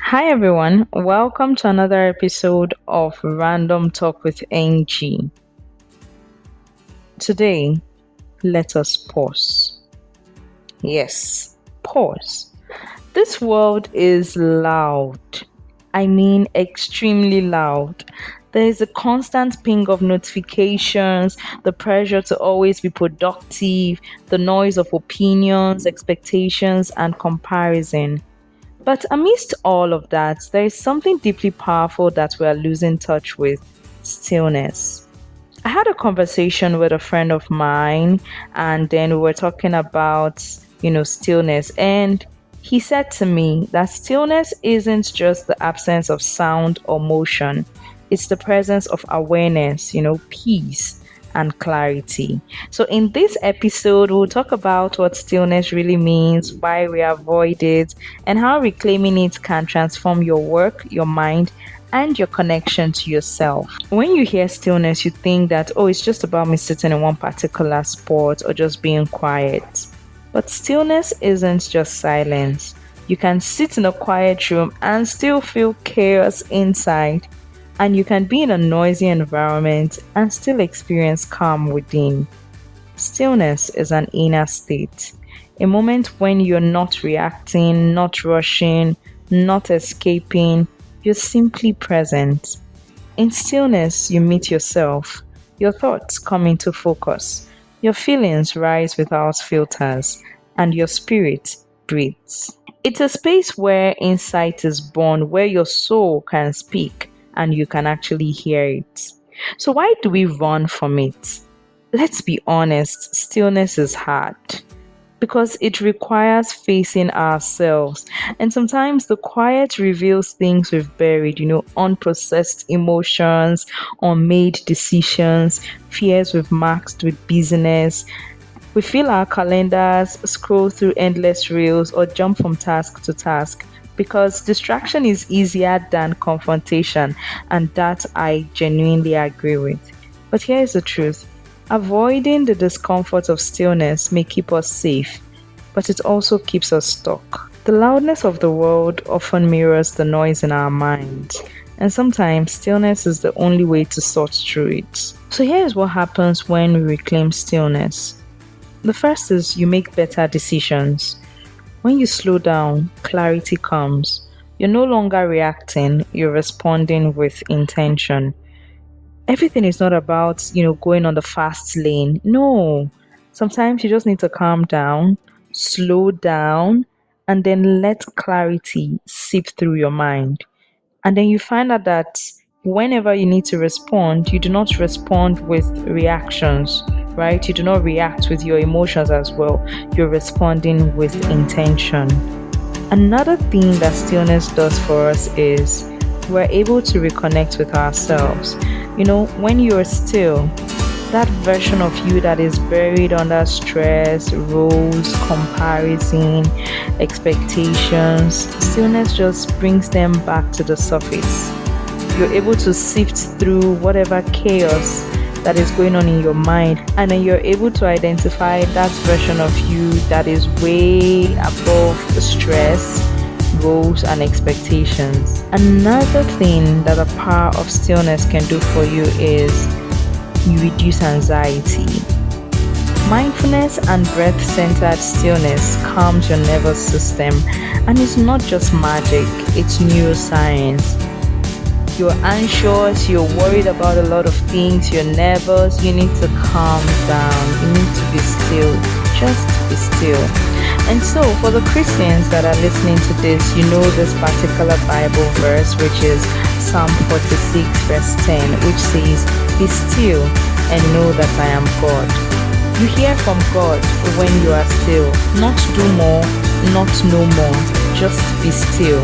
Hi everyone, welcome to another episode of Random Talk with Angie. Today, let us pause. Yes, pause. This world is loud. I mean, extremely loud. There is a constant ping of notifications, the pressure to always be productive, the noise of opinions, expectations, and comparison. But amidst all of that, there is something deeply powerful that we are losing touch with: stillness. I had a conversation with a friend of mine, and then we were talking about, stillness. And he said to me that stillness isn't just the absence of sound or motion, it's the presence of awareness, peace and clarity. So, in this episode, we'll talk about what stillness really means, why we avoid it, and how reclaiming it can transform your work, your mind, and your connection to yourself. When you hear stillness, you think that, oh, it's just about me sitting in one particular spot or just being quiet. But stillness isn't just silence. You can sit in a quiet room and still feel chaos inside, and you can be in a noisy environment and still experience calm within. Stillness is an inner state, a moment when you're not reacting, not rushing, not escaping, you're simply present. In stillness, you meet yourself. Your thoughts come into focus. Your feelings rise without filters, and your spirit breathes. It's a space where insight is born, where your soul can speak and you can actually hear it. So, why do we run from it? Let's be honest, stillness is hard because it requires facing ourselves. And sometimes the quiet reveals things we've buried, unprocessed emotions, unmade decisions, fears we've masked with busyness. We fill our calendars, scroll through endless reels, or jump from task to task because distraction is easier than confrontation, and that I genuinely agree with. But here is the truth: avoiding the discomfort of stillness may keep us safe, but it also keeps us stuck. The loudness of the world often mirrors the noise in our minds, and sometimes stillness is the only way to sort through it. So here is what happens when we reclaim stillness. The first is you make better decisions. When you slow down, clarity comes. You're no longer reacting, you're responding with intention. Everything is not about, going on the fast lane. No. Sometimes you just need to calm down, slow down, and then let clarity seep through your mind. And then you find out that whenever you need to respond, you do not respond with reactions, right? You do not react with your emotions as well. You're responding with intention. Another thing that stillness does for us is we're able to reconnect with ourselves. When you're still, that version of you that is buried under stress, roles, comparison, expectations, stillness just brings them back to the surface. You're able to sift through whatever chaos that is going on in your mind, and then you're able to identify that version of you that is way above the stress, goals, and expectations. Another thing that the power of stillness can do for you is you reduce anxiety. Mindfulness and breath centered stillness calms your nervous system, and it's not just magic, it's neuroscience. You're anxious, you're worried about a lot of things, you're nervous, you need to calm down, you need to be still, just be still. And so, for the Christians that are listening to this, you know this particular Bible verse, which is Psalm 46, verse 10, which says, "Be still and know that I am God." You hear from God when you are still. Not do more, not know more, just be still.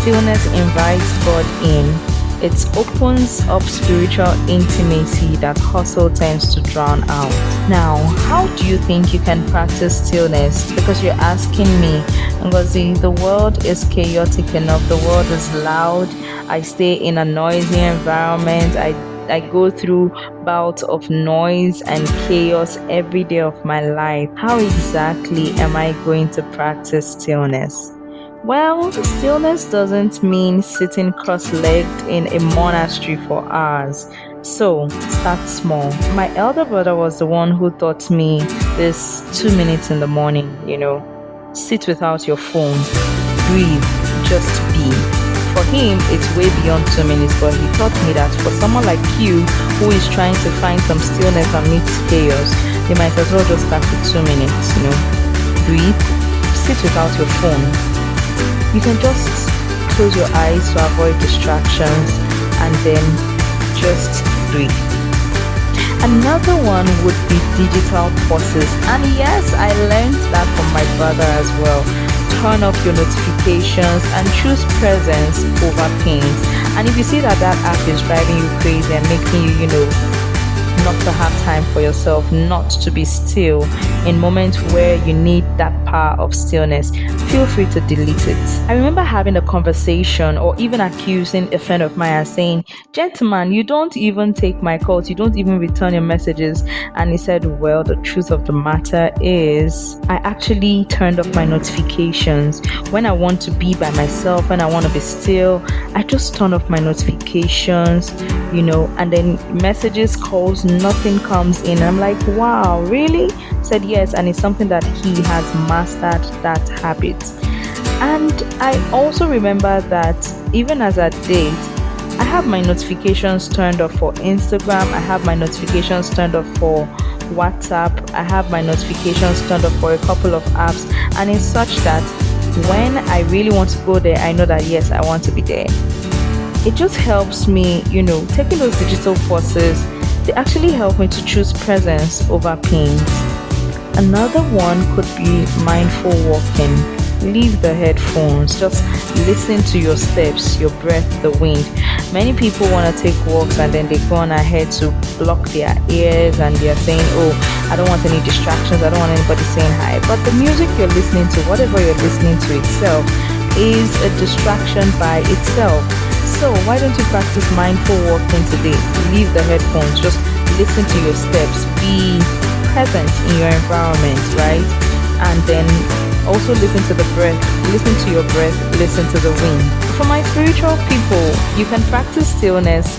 Stillness invites God in. It opens up spiritual intimacy that hustle tends to drown out. Now, how do you think you can practice stillness? Because you're asking me, Ngozi, the world is chaotic enough, the world is loud, I stay in a noisy environment, I go through bouts of noise and chaos every day of my life. How exactly am I going to practice stillness? Well, stillness doesn't mean sitting cross legged in a monastery for hours. So, start small. My elder brother was the one who taught me this 2 minutes in the morning, sit without your phone, breathe, just be. For him, it's way beyond 2 minutes, but he taught me that for someone like you who is trying to find some stillness amidst chaos, you might as well just start with 2 minutes. Breathe, sit without your phone. You can just close your eyes to avoid distractions and then just breathe. Another one would be digital pauses. And yes, I learned that from my brother as well. Turn off your notifications and choose presence over pains. And if you see that that app is driving you crazy and making you, not to have time for yourself, not to be still in moments where you need that power of stillness, feel free to delete it. I remember having a conversation or even accusing a friend of mine and saying, "Gentleman, you don't even take my calls, you don't even return your messages." And he said, "Well, the truth of the matter is, I actually turned off my notifications. When I want to be by myself, when I want to be still, I just turn off my notifications, and then messages, calls, nothing comes in." I'm like, "Wow, really?" Said yes, and it's something that he has mastered that habit. And I also remember that even as a date, I have my notifications turned off for Instagram, I have my notifications turned off for WhatsApp, I have my notifications turned off for a couple of apps, and it's such that when I really want to go there, I know that yes, I want to be there. It just helps me, taking those digital pauses, they actually help me to choose presence over pains. Another one could be mindful walking. Leave the headphones, just listen to your steps, your breath, the wind. Many people want to take walks and then they go on ahead to block their ears and they're saying, "Oh, I don't want any distractions, I don't want anybody saying hi." But the music you're listening to, whatever you're listening to itself, is a distraction by itself. So why don't you practice mindful walking today? Leave the headphones, just listen to your steps, be present in your environment, right? And then also listen to the breath, listen to your breath, listen to the wind. For my spiritual people, you can practice stillness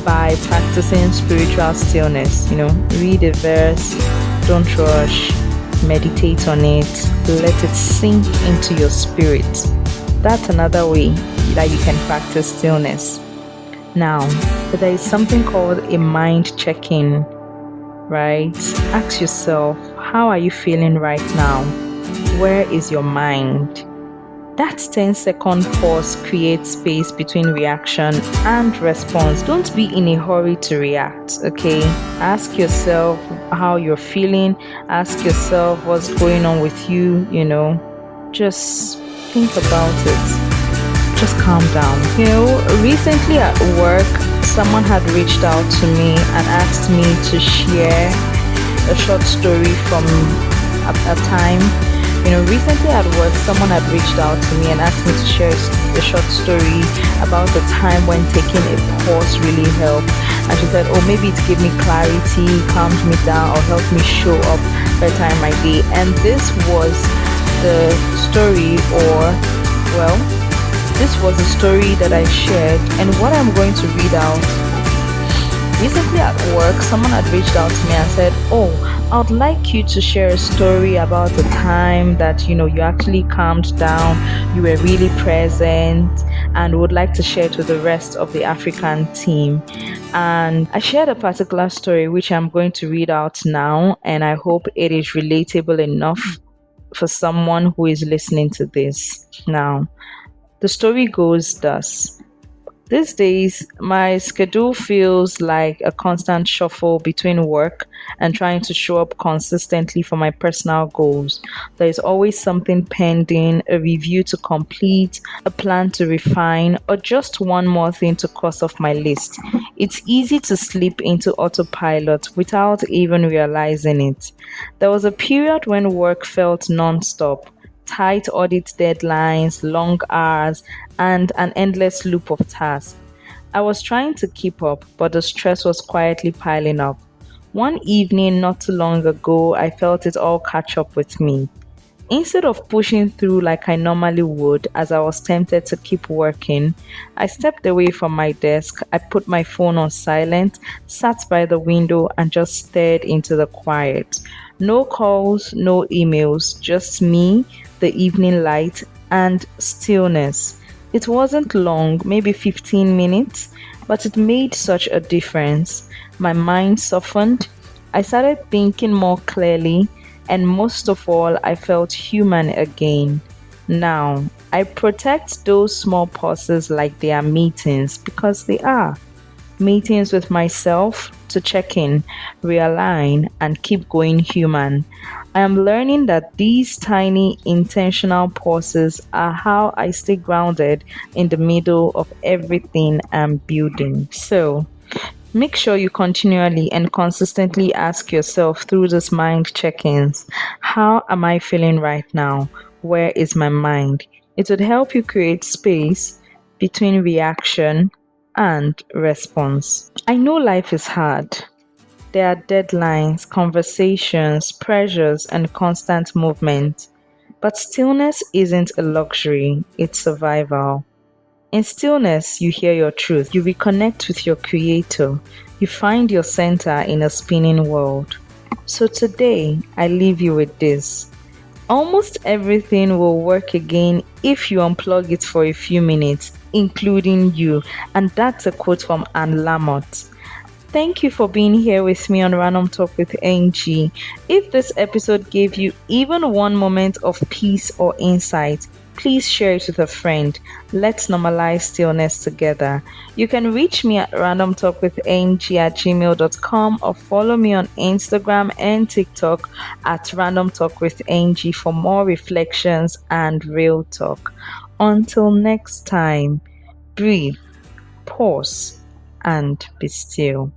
by practicing spiritual stillness. Read a verse, don't rush, meditate on it, let it sink into your spirit. That's another way that you can practice stillness. Now, there is something called a mind check-in, right? Ask yourself, how are you feeling right now? Where is your mind? That 10-second pause creates space between reaction and response. Don't be in a hurry to react, okay? Ask yourself how you're feeling. Ask yourself what's going on with you, Just think about it. Just calm down. Recently at work, someone had reached out to me and asked me to share a short story from a time. Recently at work, someone had reached out to me and asked me to share a short story about the time when taking a pause really helped. And she said, "Oh, maybe it gave me clarity, calmed me down, or helped me show up better in my day." And this was the story, this was a story that I shared, and what I'm going to read out. Recently at work, someone had reached out to me and said, "Oh, I would like you to share a story about the time that, you actually calmed down, you were really present, and would like to share it with the rest of the African team." And I shared a particular story, which I'm going to read out now, and I hope it is relatable enough for someone who is listening to this. Now, the story goes thus. These days, my schedule feels like a constant shuffle between work and trying to show up consistently for my personal goals. There is always something pending, a review to complete, a plan to refine, or just one more thing to cross off my list. It's easy to slip into autopilot without even realizing it. There was a period when work felt non-stop. Tight audit deadlines, long hours, and an endless loop of tasks. I was trying to keep up, but the stress was quietly piling up. One evening not too long ago, I felt it all catch up with me. Instead of pushing through like I normally would, as I was tempted to keep working, I stepped away from my desk. I put my phone on silent, sat by the window, and just stared into the quiet. No calls, no emails, just me, the evening light, and stillness. It wasn't long, maybe 15 minutes, but it made such a difference. My mind softened. I started thinking more clearly, and most of all, I felt human again. Now, I protect those small pauses like they are meetings because they are meetings with myself to check in, realign, and keep going human. I am learning that these tiny intentional pauses are how I stay grounded in the middle of everything I'm building. So, make sure you continually and consistently ask yourself through these mind check ins: how am I feeling right now? Where is my mind? It would help you create space between reaction and response. I know life is hard. There are deadlines, conversations, pressures, and constant movement. But stillness isn't a luxury, it's survival. In stillness, you hear your truth, you reconnect with your creator, you find your center in a spinning world. So today, I leave you with this. Almost everything will work again if you unplug it for a few minutes, including you. And that's a quote from Anne Lamott. Thank you for being here with me on Random Talk with Angie. If this episode gave you even one moment of peace or insight, please share it with a friend. Let's normalize stillness together. You can reach me at randomtalkwithangie@gmail.com or follow me on Instagram and TikTok at Random Talk with Angie for more reflections and real talk. Until next time, breathe, pause, and be still.